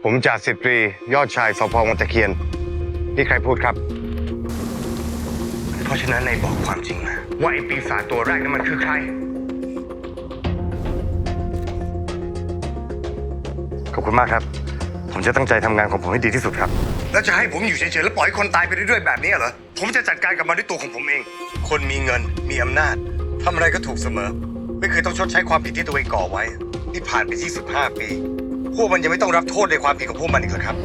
ผมจ่าสิบตรียอดชายสพวังตะเคียนนี่ใครพูดครับ เพราะฉะนั้นนายบอกความจริงมาว่าไอ้ปีศาจตัวแรกนั้นมันคือใครขอบคุณมากครับผมจะตั้งใจทำงานของผมให้ดีที่สุดครับแล้วจะให้ผมอยู่เฉยๆแล้วปล่อยให้คนตายไปเรื่อยๆแบบนี้เหรอผมจะจัดการกับมันด้วยตัวของผมเองคนมีเงินมีอำนาจทำอะไรก็ถูกเสมอไม่เคยต้องชดใช้ความผิดที่ตัวเองก่อไว้นี่ผ่านไป25 ปีพวกมันยังไม่ต้องรับโทษในความผิดของพวกมันอีกเหรอครับ